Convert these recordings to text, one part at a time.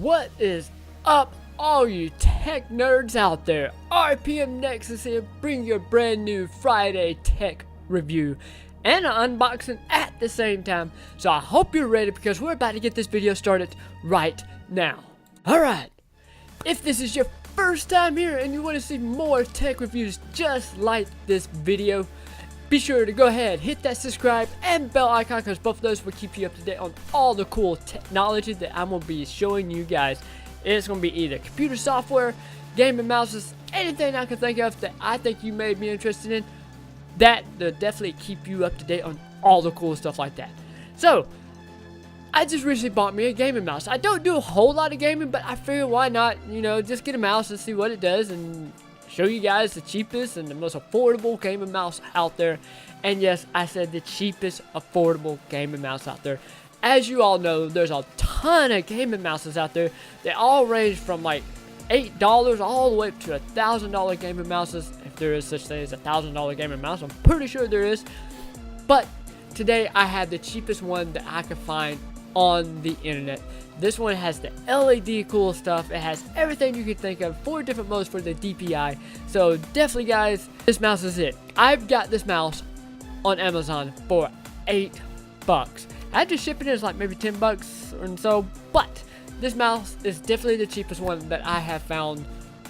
What is up, all you tech nerds out there? RPM Nexus here, bring your brand new Friday tech review and an unboxing at the same time. So I hope you're ready because we're about to get this video started right now. Alright, if this is your first time here and you want to see more tech reviews just like this video, be sure to go ahead, hit that subscribe and bell icon because both of those will keep you up to date on all the cool technology that I'm going to be showing you guys. It's going to be either computer software, gaming mouses, anything I can think of that I think you may be interested in. That will definitely keep you up to date on all the cool stuff like that. So, I just recently bought me a gaming mouse. I don't do a whole lot of gaming, but I figured why not, just get a mouse and see what it does and show you guys the cheapest and the most affordable gaming mouse out there. And yes, I said the cheapest affordable gaming mouse out there. As you all know, there's a ton of gaming mouses out there. They all range from like $8 all the way up to $1,000 gaming mouses. If there is such thing as $1,000 gaming mouse, I'm pretty sure there is. But today I have the cheapest one that I could find on the internet. This one has the LED cool stuff. It has everything you can think of, 4 different modes for the DPI. So definitely guys, this mouse is it. I've got this mouse on Amazon for $8. After shipping it is like maybe $10 or so, but this mouse is definitely the cheapest one that I have found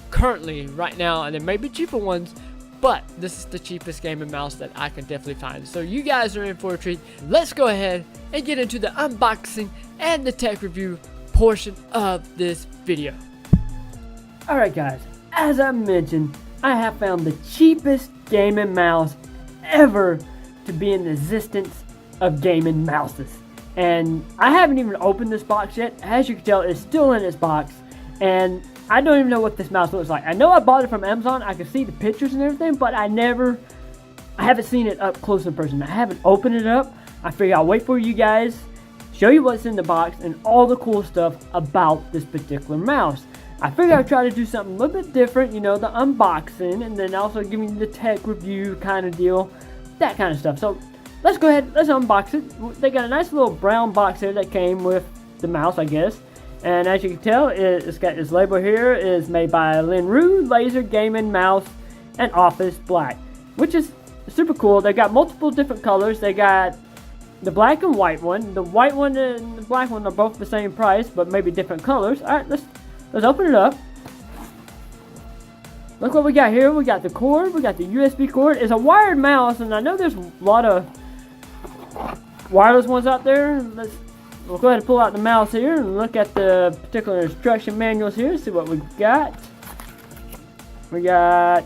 currently right now, and there may be cheaper ones, but this is the cheapest gaming mouse that I can definitely find. So you guys are in for a treat. Let's go ahead and get into the unboxing and the tech review portion of this video. Alright guys, as I mentioned, I have found the cheapest gaming mouse ever to be in existence of gaming mouses. And I haven't even opened this box yet. As you can tell, it's still in its box. And I don't even know what this mouse looks like. I know I bought it from Amazon. I can see the pictures and everything, but I haven't seen it up close in person. I haven't opened it up. I figure I'll wait for you guys, show you what's in the box and all the cool stuff about this particular mouse. I figure I'll try to do something a little bit different, the unboxing, and then also giving you the tech review kind of deal, that kind of stuff. So let's go ahead, let's unbox it. They got a nice little brown box here that came with the mouse, I guess. And as you can tell, it's got this label here, is made by Lenrue Laser Gaming Mouse and Office Black, which is super cool. They got multiple different colors. They got the black and white one. The white one and the black one are both the same price, but maybe different colors. Alright, let's open it up. Look what we got here. We got the cord, we got the USB cord. It's a wired mouse, and I know there's a lot of wireless ones out there. We'll go ahead and pull out the mouse here and look at the particular instruction manuals here. See what we got. We got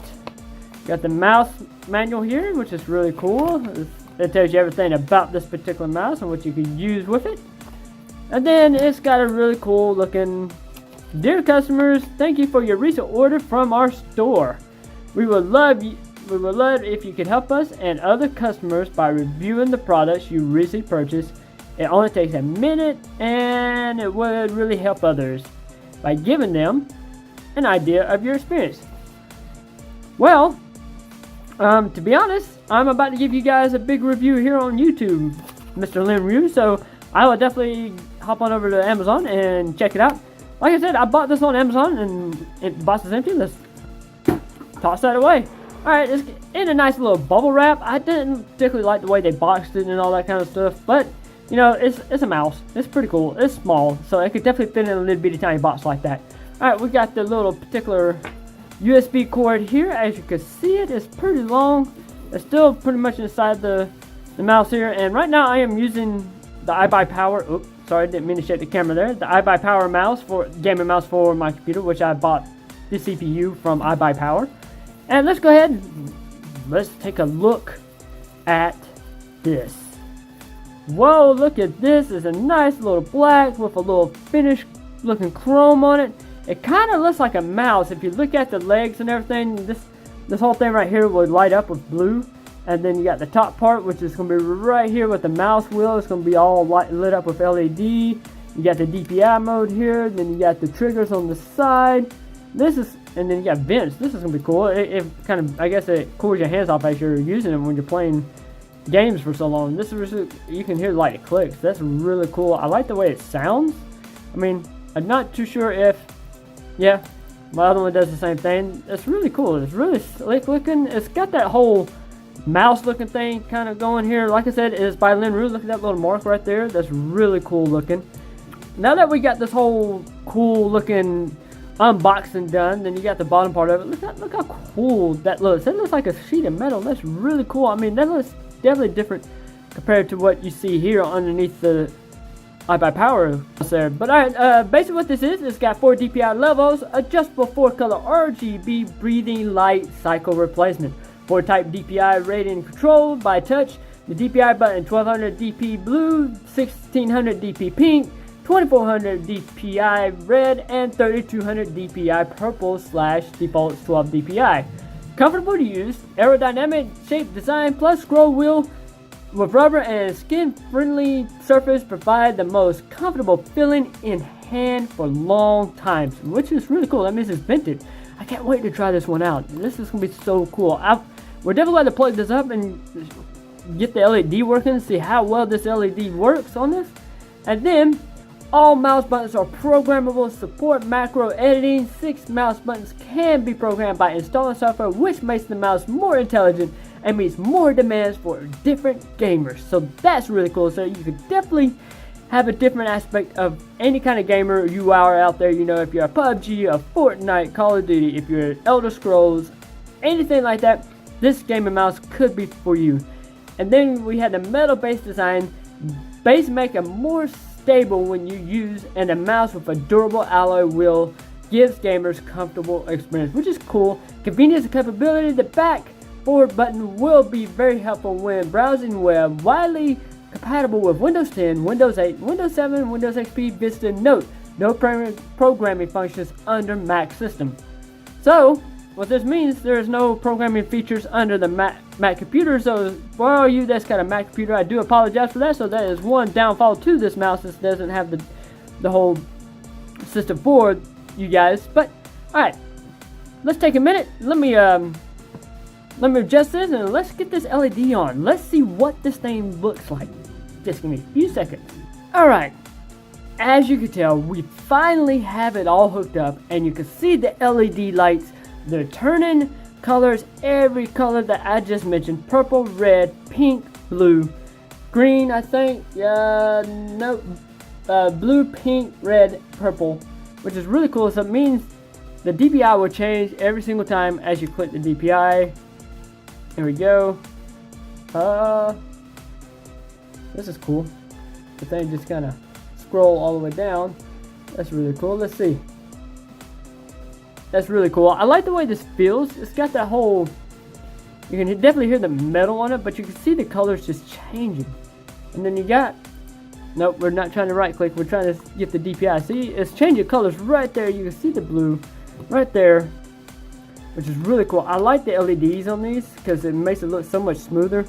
the mouse manual here, which is really cool. It tells you everything about this particular mouse and what you can use with it. And then it's got a really cool looking, dear customers, thank you for your recent order from our store. We would love if you could help us and other customers by reviewing the products you recently purchased. It only takes a minute and it would really help others by giving them an idea of your experience. Well, to be honest, I'm about to give you guys a big review here on YouTube, Mr. Lenrue, so I will definitely hop on over to Amazon and check it out. Like I said, I bought this on Amazon and the box is empty. Let's toss that away. Alright, it's in a nice little bubble wrap. I didn't particularly like the way they boxed it and all that kind of stuff, but it's a mouse. It's pretty cool. It's small, so it could definitely fit in a little bitty tiny box like that. Alright, we got the little particular USB cord here. As you can see, it's pretty long. It's still pretty much inside the mouse here, and right now I am using the iBuyPower. Oops, sorry, didn't mean to shake the camera there. The iBuyPower mouse gaming mouse for my computer, which I bought the CPU from iBuyPower. And let's go ahead and let's take a look at this. Whoa, look at this. It's a nice little black with a little finished looking chrome on it. It kind of looks like a mouse. If you look at the legs and everything, this whole thing right here will light up with blue. And then you got the top part, which is going to be right here with the mouse wheel. It's going to be all lit up with LED. You got the DPI mode here. Then you got the triggers on the side. And then you got vents. This is going to be cool. It kind of, I guess it cools your hands off as you're using them when you're playing games for so long. This is, you can hear like it clicks. That's really cool. I like the way it sounds. I mean, I'm not too sure if, yeah, my other one does the same thing. It's really cool. It's really slick looking. It's got that whole mouse looking thing kind of going here. Like I said, it is by Lenrue. Look at that little mark right there. That's really cool looking. Now that we got this whole cool looking unboxing done, then you got the bottom part of it. Look how cool that looks. That looks like a sheet of metal. That's really cool. I mean, that looks definitely different compared to what you see here underneath the iPower there. But alright, basically what this is, it's got 4 DPI levels, adjustable 4-color RGB breathing light cycle replacement, 4-type DPI rating controlled by touch. The DPI button 1200 DP blue, 1600 DP pink, 2400 DPI red, and 3200 DPI purple / default 12 DPI. Comfortable to use, aerodynamic shape design plus scroll wheel with rubber and skin-friendly surface provide the most comfortable feeling in hand for long times, which is really cool. That means it's vintage. I can't wait to try this one out. This is gonna be so cool. We're definitely going to plug this up and get the LED working, see how well this LED works on this. And then all mouse buttons are programmable, support macro editing. 6 mouse buttons can be programmed by installing software, which makes the mouse more intelligent and meets more demands for different gamers. So that's really cool. So you could definitely have a different aspect of any kind of gamer you are out there. You know, if you're a PUBG, a Fortnite, Call of Duty, if you're Elder Scrolls, anything like that, this gaming mouse could be for you. And then we had the metal base design. Base make it more stable when you use, and a mouse with a durable alloy wheel gives gamers comfortable experience, which is cool. Convenience and capability. The back forward button will be very helpful when browsing web, widely compatible with Windows 10, Windows 8, Windows 7, Windows XP, Vista. Note, no programming functions under Mac system. So what this means, there is no programming features under the Mac computer. So for all you that's got a Mac computer, I do apologize for that. So that is one downfall to this mouse. This doesn't have the whole system for you guys. But all right, let's take a minute. Let me adjust this and let's get this LED on. Let's see what this thing looks like. Just give me a few seconds. All right, as you can tell, we finally have it all hooked up, and you can see the LED lights. They're turning colors, every color that I just mentioned: purple, red, pink, blue, green, I think, no, blue, pink, red, purple, which is really cool. So it means the DPI will change every single time as you click the DPI. Here we go. This is cool. The thing just kind of scroll all the way down. That's really cool. Let's see. That's really cool. I like the way this feels. It's got that whole, you can definitely hear the metal on it, but you can see the colors just changing. And then you got, nope, we're not trying to right click, we're trying to get the DPI. See, it's changing colors right there. You can see the blue right there, which is really cool. I like the LEDs on these because it makes it look so much smoother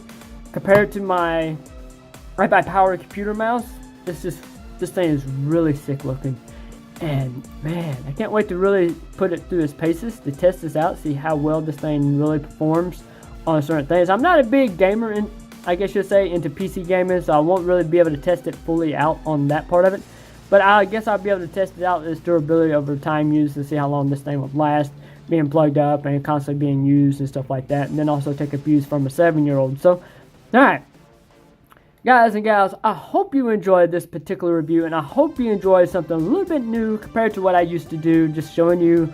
compared to my iPower computer mouse. This thing is really sick looking. And man, I can't wait to really put it through its paces to test this out, see how well this thing really performs on certain things. I'm not a big gamer, I guess you'd say, into PC gaming, so I won't really be able to test it fully out on that part of it. But I guess I'll be able to test it out, its durability over time use, to see how long this thing will last, being plugged up and constantly being used and stuff like that. And then also take a views from a 7-year-old. So, alright. Guys and gals, I hope you enjoyed this particular review, and I hope you enjoyed something a little bit new compared to what I used to do, just showing you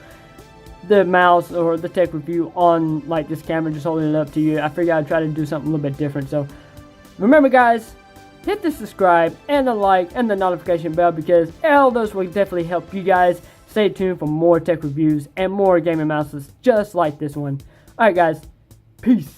the mouse or the tech review on like this camera, just holding it up to you. I figured I'd try to do something a little bit different. So remember guys, hit the subscribe and the like and the notification bell, because all those will definitely help you guys. Stay tuned for more tech reviews and more gaming mouses just like this one. Alright guys, peace.